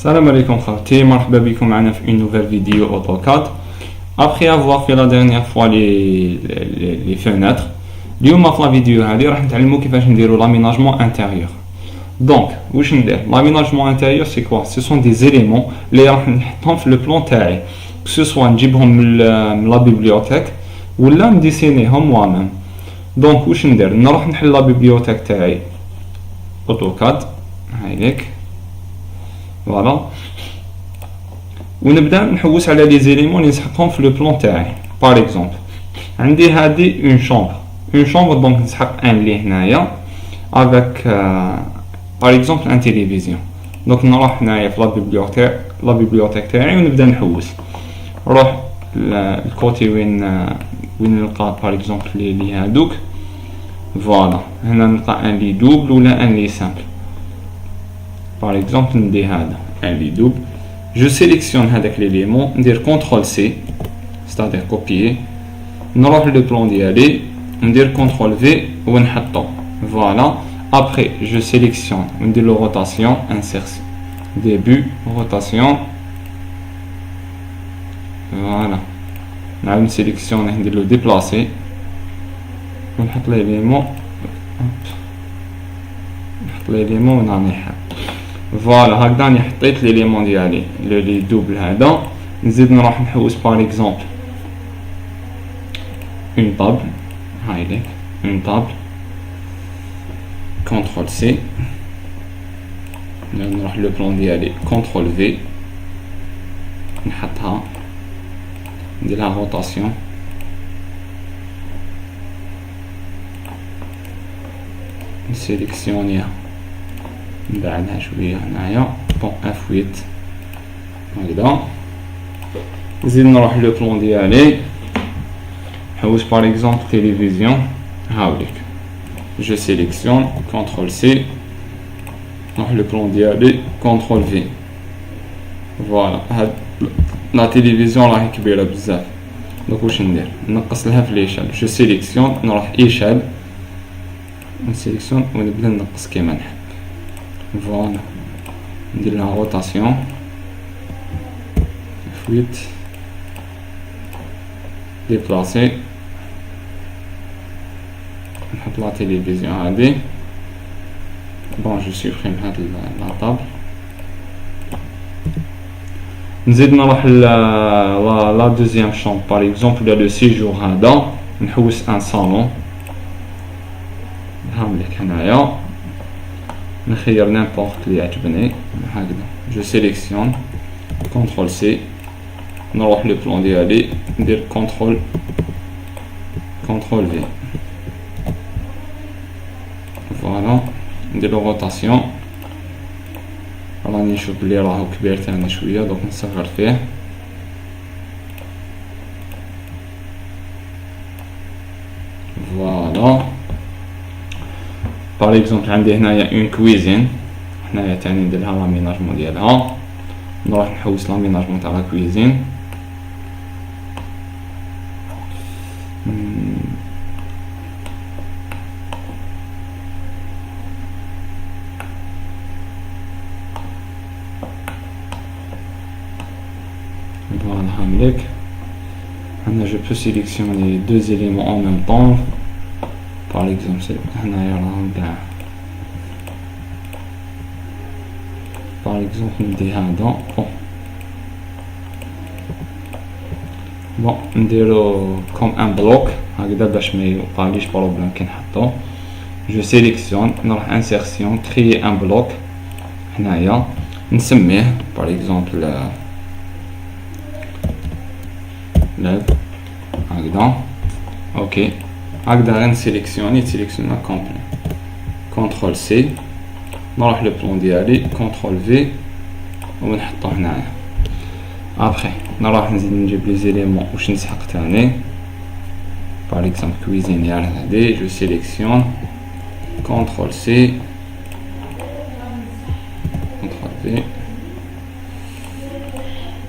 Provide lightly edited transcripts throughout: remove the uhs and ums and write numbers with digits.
Salam alaikum kharti, marhaba bikum معنا في une nouvelle vidéo AutoCAD. Après avoir fait la dernière fois les fenêtres, اليوم في la vidéo هذه راح نتعلموا كيفاش نديروا l'aménagement intérieur. Donc, واش ندير؟ L'aménagement intérieur c'est quoi? Ce sont des éléments اللي راح نحطهم في le plan تاعي. Que ce soit نجيبهم من la bibliothèque ولا نديسينيهم moi-même. Donc واش ندير؟ نروح نحل la bibliothèque تاعي AutoCAD هايليك. فوالا ونبدا نحوس على لي زيليمون اللي نسحقهم في لو بلان تاعي. باغ اكزومبل عندي هذه اون شومبر دونك نسحق ان لي هنايا افيك باغ اكزومبل ان تيليفزيون. دونك نروح هنايا في لا بيبليوتيك تاعي ونبدا نحوس. نروح الكوتي وين نلقى باغ اكزومبل لي هادوك. فوالا هنا نلقى ان لي دوبل ولا ان لي سامبل. Par exemple, ندي هذا un lit double. Je sélectionne هذاك l'élément, ندير CTRL C, c'est-à-dire copier. نروح le plan ديالي, ندير CTRL V ونحطو. Voilà. Après, je sélectionne, ندير le rotation, insertion. Début, rotation. Voilà. نعاود نسيليكسيوني ندير le déplacer. ونحط l'élément. نحط l'élément ونعطي حل. فوالا هكذا راني حطيت ليليمون ديالي لي دوبل هذا. نزيد نروح نحوس باغ اكزومبل اون طابل هايليك اون طابل كونترول سي نروح لو بلان ديالي كونترول في نحطها نديرها روتاسيون نسيليكسيونيها نبعدها شويه هنايا بون اف8 هكذا. نزيد نروح لو بلان ديالي نحوس باغ اكزومبل تيليفزيون هاوليك جو سيليكسيون كونترول سي نروح لو بلان ديالي كونترول في. فوالا هاد لا تيليفزيون راهي كبيره بزاف دونك واش ندير؟ نقص لها في ليشال. جو سيليكسيون نروح ايشال نسيليكسيون ونبدا نقص كيما نحب. فوالا ندير لها روتاسيون فويت ديبلاسي نحط لا تيليفزيون هادي. بون جو سوبريم هاد لا طابل. نزيد نروح لا دوزيام شومبر باغ اكزومبل لو سيجور هذا نحوس ان صالون هامليك هنايا نخير نيمبورت اللي يعجبني هكذا. جو سيليكسيون كونترول سي نروح لو بلان ديالي ندير كونترول في. فوالا ندير روتاسيون راني نشوف بلي راهو كبير تاعنا شويه دونك نصغر فيه. فوالا باغ اكزومبل عندي هنايا اون كويزين هنايا تاني ندير لها لاميناجمون ديالها. نروح نحوس لاميناجمون تاع لا كويزين. فوالا هامليك هنا جو بو سيليكسيوني دو éléments en même temps. باغ اكزومبل هنايا راهم قاع باغ اكزومبل ندي هذا بون نديرو كوم ان بلوك هكذا باش ما يوقعليش بروبليم كي نحطو. جو سيليكسيون نروح انسيرسيون كريي ان بلوك هنايا نسميه باغ اكزومبل لاب هكذا. اوكي هكذا غير نسيليكسيوني كومبلي كونترول سي نروح لو بلان ديالي كونترول في ونحطو هنايا. ابخي نروح نزيد نجيب لي زيليمون واش نسحق تاني باغ اكزومبل كويزينيير هادي. جو سيليكسيون كونترول سي كونترول في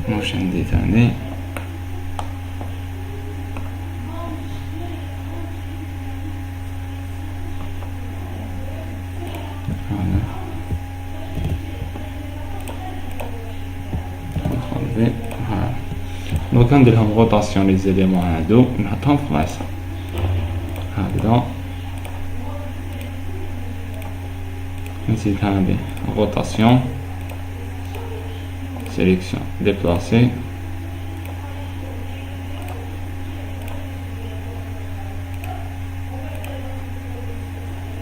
واش عندي تاني contrôler. Voilà. Donc ندير لهم rotation les éléments هادو نحطهم في بلاصة هكذا. نزيد هذه rotation sélection déplacer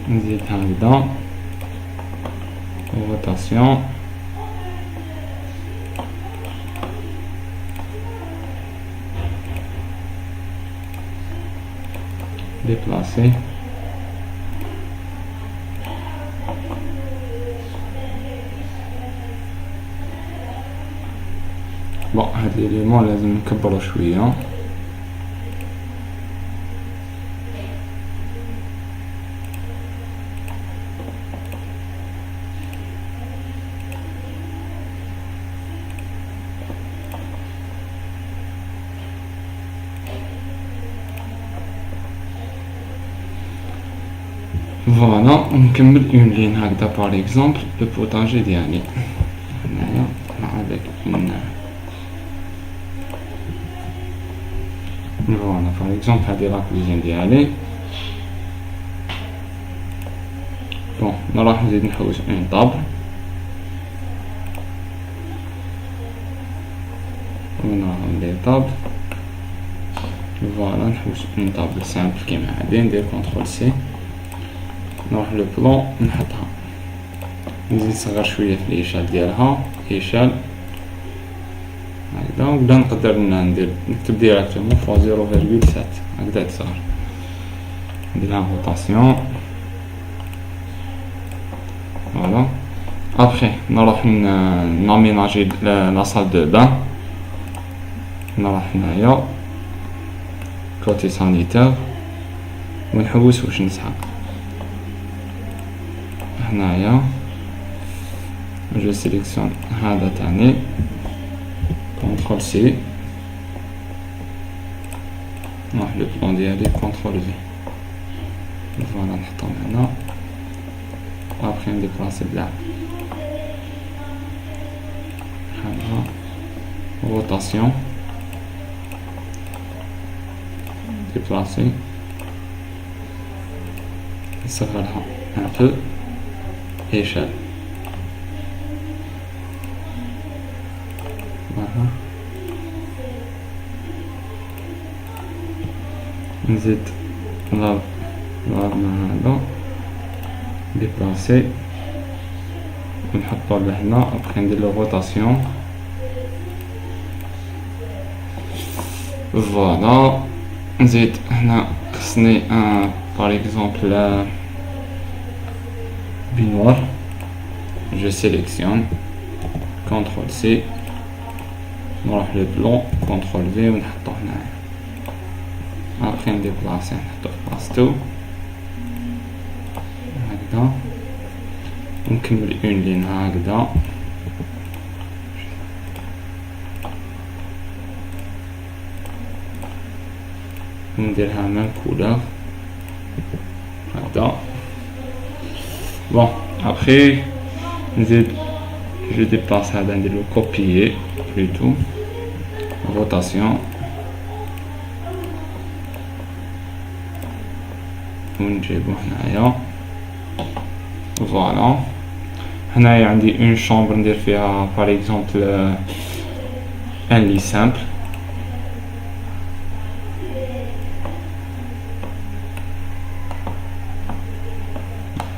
نزيد هكذا rotation déplacer bon هاد l'élément لازم نكبرو شوية فوالا. ونكمل اون لين هكذا باغ اكزومبل لو بوتاجي ديالي هنايا avec une فوالا باغ اكزومبل هادي لا كوزين ديالي. بون نروح نزيد نحوس اون طابل ونراهم لي طابل. فوالا نحوس اون طابل سامبل كيما هادي ندير كونترول سي نروح لو بلون نحطها نزيد نصغر شويه في الاشال ديالها اشال هكذا وبدا نقدر ندير نكتب ديراكتومون فوا 0.7 هكذا تصغر ندير لها روتاسيون. فوالا ابخي نروح ناميناجي لا صال دو بان نروح هنايا كوتي سانيتير ونحوس واش نسحق هنايا جو سيليكسيون هذا تاني كونترول سي نروح لو بلون ديالي كونترول في فوالا نحطهم هنا وابخي نديبلاسي اللعب هذا روتاسيون ديبلاسي نصغرها ان بو échelle. Voilà. نزيد لا هذا ديبلاسي ونحطو لهنا ابخي ندير له روتاسيون. فوالا نزيد هنا خصني باغ اكزومبل binoir, je sélectionne, CTRL C, نروح le blanc, CTRL V ونحطو هنايا. après نديبلاسي نحطو في بلاصتو هكذا ونكمل اون لين هكذا ونديرها ميم كولور هكذا. Bon, après, je déplace ça dans le copier plutôt, rotation, voilà. هنايا عندي une chambre ندير فيها par exemple un lit simple.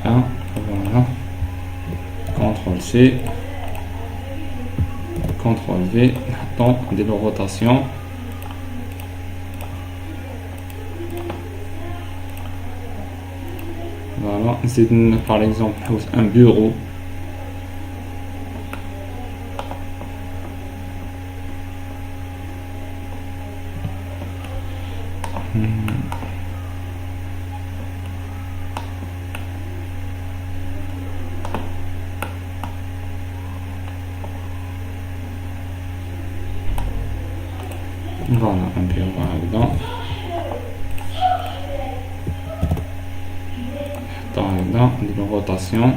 Voilà, CTRL C, CTRL V, نحطو نديرو روتاسيون. فوالا نزيد par exemple نحوس ان بيرو Voilà, un peu là-dedans. Là, de rotation.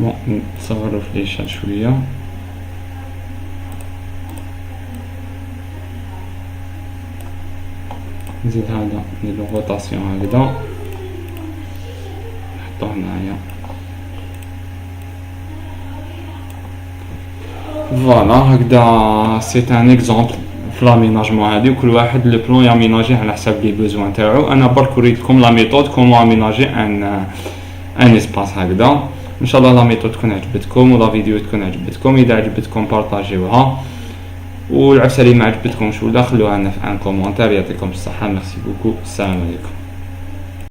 بون نصغرو في ليشال شويه. نزيد هذا نديرو روتاسيون هكذا نحطوه هنايا. فوالا هكذا سي ان اكزومبل في لاميناجمون هادي، وكل واحد لو بلون ياميناجيه على حساب لي بوزوان تاعو. انا برك وريتكم لا ميثود كومون اميناجي ان اسباس هكذا. ان شاء الله لا ميثود تكون عجبتكم ولا فيديو تكون عجبتكم. اذا عجبتكم بارطاجيوها، والعفسه اللي ما عجبتكمش ولا خلوها لنا في ان كومونتير. يعطيكم الصحه، ميرسي بوكو، السلام عليكم.